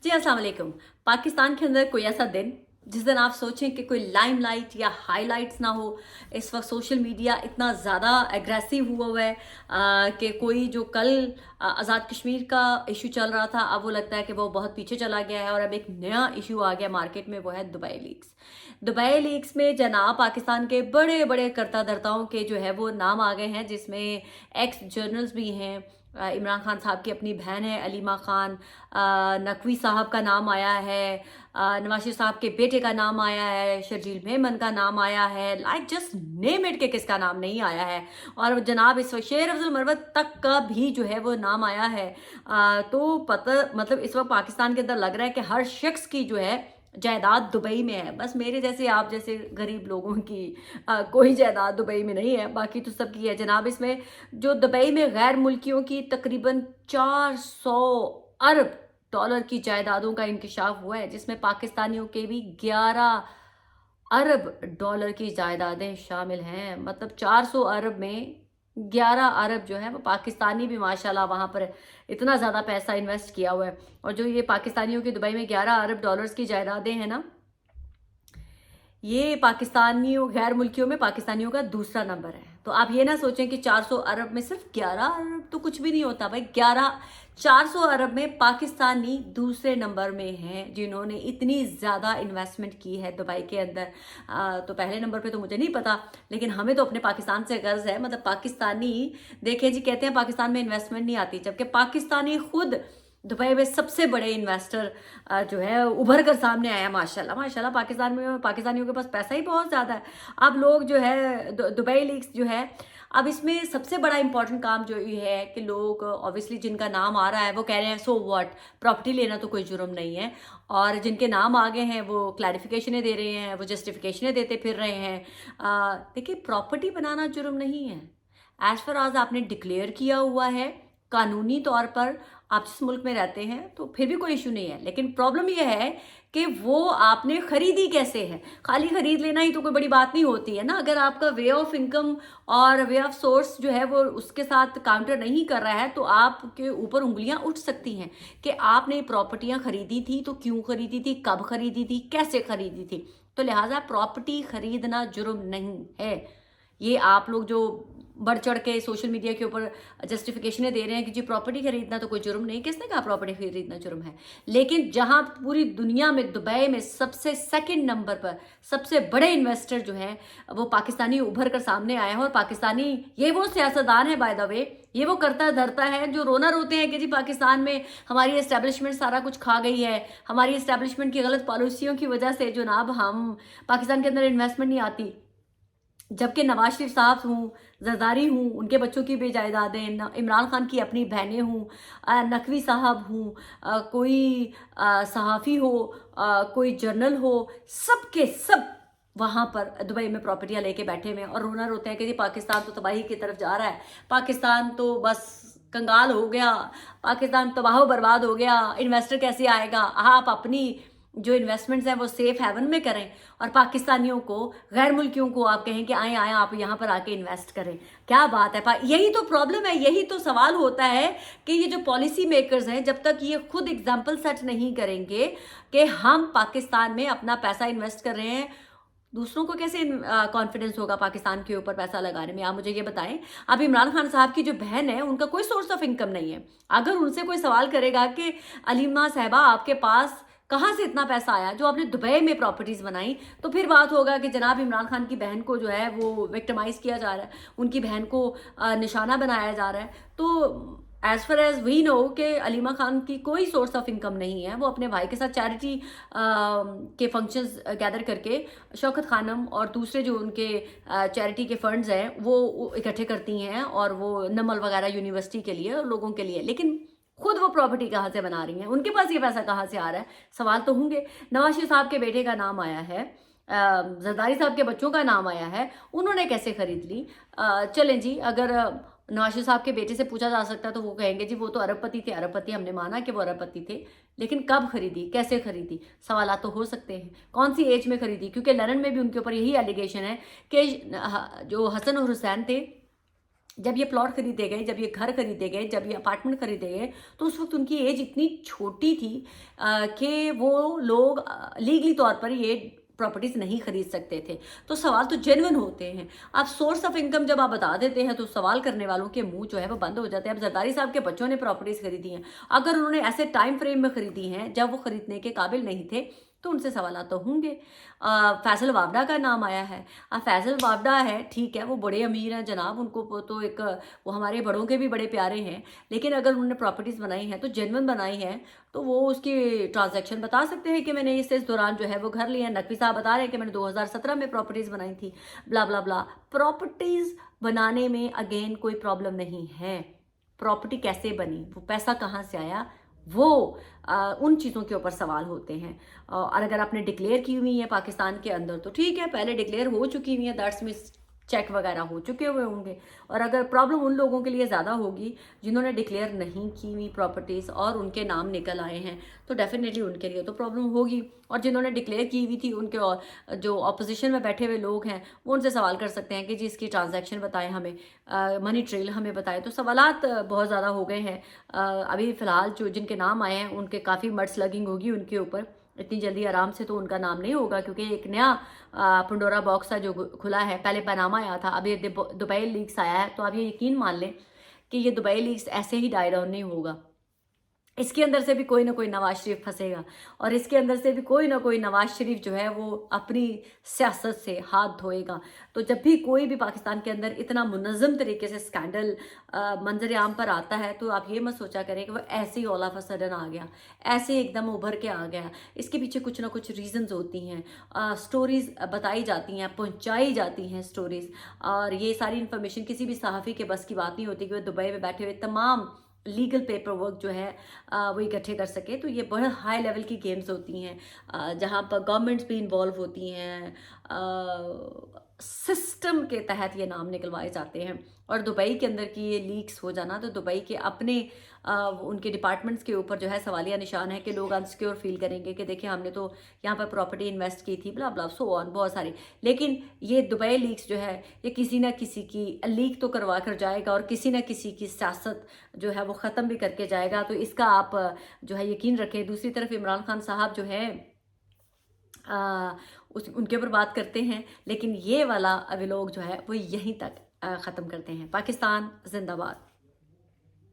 जी अस्सलाम वालेकुम। पाकिस्तान के अंदर कोई ऐसा दिन जिस दिन आप सोचें कि कोई लाइमलाइट या हाइलाइट्स ना हो। इस वक्त सोशल मीडिया इतना ज़्यादा एग्रेसिव हुआ है कि कोई जो कल आज़ाद कश्मीर का इशू चल रहा था, अब वो लगता है कि वो बहुत पीछे चला गया है और अब एक नया इशू आ गया मार्केट में, वो है दुबई लीक्स। दुबई लीक्स में जनाब पाकिस्तान के बड़े बड़े कर्ता धर्ताओं के जो है वो नाम आ गए हैं, जिसमें एक्स जर्नल्स भी हैं। इमरान खान साहब की अपनी बहन है अलीमा खान, नकवी साहब का नाम आया है, नवाज शरीफ साहब के बेटे का नाम आया है, शर्जील मेमन का नाम आया है, लाइक जस्ट नेम इट के किसका नाम नहीं आया है। और जनाब इस वक्त शेर अफजल मरवत तक का भी जो है वो नाम आया है। तो पता मतलब इस वक्त पाकिस्तान के अंदर लग रहा है कि हर शख्स की जो है जायदाद दुबई में है, बस मेरे जैसे आप जैसे गरीब लोगों की कोई जायदाद दुबई में नहीं है, बाकी तो सबकी है जनाब। इसमें जो दुबई में गैर मुल्कियों की तकरीबन 400 अरब डॉलर की जायदादों का इंकशाफ हुआ है, जिसमें पाकिस्तानियों के भी 11 अरब डॉलर की जायदादें शामिल हैं। मतलब 400 अरब में 11 अरब जो है वो पाकिस्तानी भी माशाल्लाह वहाँ पर इतना ज़्यादा पैसा इन्वेस्ट किया हुआ है। और जो ये पाकिस्तानियों की दुबई में 11 अरब डॉलर्स की जायदादें हैं ना, ये पाकिस्तानियों गैर मुल्कियों में पाकिस्तानियों का दूसरा नंबर है। तो आप ये ना सोचें कि 400 अरब में सिर्फ 11 अरब तो कुछ भी नहीं होता भाई। 400 अरब में पाकिस्तानी दूसरे नंबर में हैं जिन्होंने इतनी ज़्यादा इन्वेस्टमेंट की है दुबई के अंदर। तो पहले नंबर पे तो मुझे नहीं पता, लेकिन हमें तो अपने पाकिस्तान से गर्ज है। मतलब पाकिस्तानी देखें जी, कहते हैं पाकिस्तान में इन्वेस्टमेंट नहीं आती, जबकि पाकिस्तानी खुद दुबई में सबसे बड़े इन्वेस्टर जो है उभर कर सामने आया। माशाल्लाह माशाल्लाह पाकिस्तान में पाकिस्तानियों के पास पैसा ही बहुत ज़्यादा है। अब लोग जो है दुबई लीक्स जो है, अब इसमें सबसे बड़ा इंपॉर्टेंट काम जो ये है कि लोग ऑब्वियसली जिनका नाम आ रहा है वो कह रहे हैं सो व्हाट, प्रॉपर्टी लेना तो कोई जुर्म नहीं है। और जिनके नाम आगे हैं वो क्लैरिफिकेशनें दे रहे हैं, वो जस्टिफिकेशनें देते फिर रहे हैं। देखिए, प्रॉपर्टी बनाना जुर्म नहीं है। एज फar आज आपने डिक्लेयर किया हुआ है कानूनी तौर पर, आप जिस मुल्क में रहते हैं तो फिर भी कोई इशू नहीं है। लेकिन प्रॉब्लम यह है कि वो आपने खरीदी कैसे है। खाली खरीद लेना ही तो कोई बड़ी बात नहीं होती है ना। अगर आपका वे ऑफ इनकम और वे ऑफ सोर्स जो है वो उसके साथ काउंटर नहीं कर रहा है, तो आपके ऊपर उंगलियां उठ सकती हैं कि आपने प्रॉपर्टियां खरीदी थी तो क्यों खरीदी थी, कब खरीदी थी, कैसे खरीदी थी। तो लिहाजा प्रॉपर्टी खरीदना जुर्म नहीं है। ये आप लोग जो बढ़ चढ़ के सोशल मीडिया के ऊपर जस्टिफिकेशनें दे रहे हैं कि जी प्रॉपर्टी खरीदना तो कोई जुर्म नहीं, किसने कहा प्रॉपर्टी खरीदना जुर्म है। लेकिन जहां पूरी दुनिया में दुबई में सबसे सेकंड नंबर पर सबसे बड़े इन्वेस्टर जो हैं वो पाकिस्तानी उभर कर सामने आए हैं। और पाकिस्तानी ये वो सियासतदान है बाय द वे, ये वो करता धरता है जो रोना रोते हैं कि जी पाकिस्तान में हमारी एस्टेब्लिशमेंट सारा कुछ खा गई है, हमारी एस्टेब्लिशमेंट की गलत पॉलिसियों की वजह से जनाब हम पाकिस्तान के अंदर इन्वेस्टमेंट नहीं आती। जबकि नवाज शरीफ साहब हूँ, जरदारी हूँ, उनके बच्चों की भी जायदादें, इमरान खान की अपनी बहनें हूँ, नकवी साहब हूँ, कोई सहाफ़ी हो, कोई जर्नल हो, सब के सब वहाँ पर दुबई में प्रॉपर्टियाँ लेके बैठे हुए हैं और रोना रोते हैं कि जी पाकिस्तान तो तबाही की तरफ जा रहा है, पाकिस्तान तो बस कंगाल हो गया, पाकिस्तान तबाह बर्बाद हो गया, इन्वेस्टर कैसे आएगा। आप अपनी जो इन्वेस्टमेंट्स हैं वो सेफ हेवन में करें और पाकिस्तानियों को, गैर मुल्कियों को आप कहें कि आए आए आप यहाँ पर आके इन्वेस्ट करें। क्या बात है। यही तो प्रॉब्लम है, यही तो सवाल होता है कि ये जो पॉलिसी मेकर्स हैं जब तक ये खुद एग्जाम्पल सेट नहीं करेंगे कि हम पाकिस्तान में अपना पैसा इन्वेस्ट कर रहे हैं, दूसरों को कैसे कॉन्फिडेंस होगा पाकिस्तान के ऊपर पैसा लगाने में। आप मुझे ये बताएं। अब इमरान खान साहब की जो बहन है उनका कोई सोर्स ऑफ इनकम नहीं है। अगर उनसे कोई सवाल करेगा कि अलीमा साहबा आपके पास कहाँ से इतना पैसा आया जो आपने दुबई में प्रॉपर्टीज़ बनाई, तो फिर बात होगा कि जनाब इमरान खान की बहन को जो है वो विक्टिमाइज किया जा रहा है, उनकी बहन को निशाना बनाया जा रहा है। तो as far as we know कि अलीमा खान की कोई सोर्स ऑफ इनकम नहीं है। वो अपने भाई के साथ चैरिटी के फंक्शंस गैदर करके शौकत खानम और दूसरे जो उनके चैरिटी के फंड्स हैं वो इकट्ठे करती हैं और वो नमल वगैरह यूनिवर्सिटी के लिए और लोगों के लिए। लेकिन खुद वो प्रॉपर्टी कहाँ से बना रही हैं, उनके पास ये पैसा कहाँ से आ रहा है, सवाल तो होंगे। नवाज शरीफ साहब के बेटे का नाम आया है, जरदारी साहब के बच्चों का नाम आया है, उन्होंने कैसे खरीद ली। चलें जी, अगर नवाज शरीफ साहब के बेटे से पूछा जा सकता है तो वो कहेंगे जी वो तो अरबपति थे, अरबपति हमने माना कि वो अरबपति थे, लेकिन कब खरीदी, कैसे खरीदी, सवाल तो हो सकते हैं। कौन सी एज में खरीदी, क्योंकि लंदन में भी उनके ऊपर यही एलिगेशन है कि जो हसन और हुसैन थे जब ये प्लॉट खरीदे गए, जब ये घर खरीदे गए, जब ये अपार्टमेंट खरीदे गए, तो उस वक्त उनकी एज इतनी छोटी थी कि वो लोग लीगली तौर पर ये प्रॉपर्टीज नहीं खरीद सकते थे। तो सवाल तो जेन्युइन होते हैं। आप सोर्स ऑफ इनकम जब आप बता देते हैं तो सवाल करने वालों के मुंह जो है वो बंद हो जाते हैं। अब जरदारी साहब के बच्चों ने प्रॉपर्टीज खरीदी हैं, अगर उन्होंने ऐसे टाइम फ्रेम में खरीदी हैं जब वो खरीदने के काबिल नहीं थे तो उनसे सवाल तो होंगे। फैसल वावड़ा का नाम आया है। फैसल वावड़ा है, ठीक है, वो बड़े अमीर हैं जनाब, उनको तो एक वो हमारे बड़ों के भी बड़े प्यारे हैं, लेकिन अगर उन्होंने प्रॉपर्टीज़ बनाई हैं तो जेन्युइन बनाई हैं तो वो उसकी ट्रांजैक्शन बता सकते हैं कि मैंने इस दौरान जो है वो घर लिए हैं। नकवी साहब बता रहे हैं कि मैंने 2017 में प्रॉपर्टीज़ बनाई थी, ब्ला ब्ला ब्ला। प्रॉपर्टीज़ बनाने में अगेन कोई प्रॉब्लम नहीं है। प्रॉपर्टी कैसे बनी, वो पैसा कहाँ से आया, वो उन चीज़ों के ऊपर सवाल होते हैं। और अगर आपने डिक्लेयर की हुई है पाकिस्तान के अंदर तो ठीक है, पहले डिक्लेयर हो चुकी हुई है, दैट्स मीन चेक वगैरह हो चुके हुए होंगे। और अगर प्रॉब्लम उन लोगों के लिए ज़्यादा होगी जिन्होंने डिक्लेयर नहीं की हुई प्रॉपर्टीज़ और उनके नाम निकल आए हैं, तो डेफिनेटली उनके लिए तो प्रॉब्लम होगी। और जिन्होंने डिक्लेयर की हुई थी, उनके और जो अपोजिशन में बैठे हुए लोग हैं वो उनसे सवाल कर सकते हैं कि जी इसकी ट्रांजैक्शन बताएं हमें, मनी ट्रेल हमें बताएं। तो सवालात बहुत ज़्यादा हो गए हैं। अभी फ़िलहाल जो जिनके नाम आए हैं उनके काफ़ी मड स्लगिंग होगी उनके ऊपर। इतनी जल्दी आराम से तो उनका नाम नहीं होगा, क्योंकि एक नया पंडोरा बॉक्स जो खुला है। पहले पनामा आया था, अब ये दुबई लीक्स आया है। तो आप ये यकीन मान लें कि ये दुबई लीक्स ऐसे ही डाई डाउन नहीं होगा। इसके अंदर से भी कोई ना कोई नवाज शरीफ फंसेगा, और इसके अंदर से भी कोई ना कोई नवाज शरीफ जो है वो अपनी सियासत से हाथ धोएगा। तो जब भी कोई भी पाकिस्तान के अंदर इतना मुनज़्ज़म तरीके से स्कैंडल मंजर आम पर आता है तो आप ये मत सोचा करें कि वो ऐसे ही ऑल ऑफ अ सडन आ गया, ऐसे एकदम उभर के आ गया। इसके पीछे कुछ ना कुछ रीजंस होती हैं, स्टोरीज बताई जाती हैं, पहुंचाई जाती हैं स्टोरीज। और ये सारी इन्फॉर्मेशन किसी भी सहाफ़ी के बस की बात नहीं होती कि वो दुबई में बैठे हुए तमाम लीगल पेपर वर्क जो है वो इकट्ठे कर सके। तो ये बड़े हाई लेवल की गेम्स होती हैं जहाँ पर गवर्नमेंट्स भी इन्वॉल्व होती हैं, सिस्टम के तहत ये नाम निकलवाए जाते हैं। और दुबई के अंदर की ये लीक्स हो जाना तो दुबई के अपने उनके डिपार्टमेंट्स के ऊपर जो है सवालिया निशान है कि लोग अनसिक्योर फील करेंगे कि देखिए हमने तो यहाँ पर प्रॉपर्टी इन्वेस्ट की थी, ब्ला ब्ला सो ऑन, बहुत सारी। लेकिन ये दुबई लीक्स जो है ये किसी ना किसी की लीक तो करवा कर जाएगा और किसी ना किसी की सियासत जो है वो ख़त्म भी करके जाएगा। तो इसका आप जो है यकीन रखें। दूसरी तरफ इमरान खान साहब जो है उनके ऊपर बात करते हैं, लेकिन ये वाला व्लॉग जो है वो यहीं तक ख़त्म करते हैं। पाकिस्तान जिंदाबाद।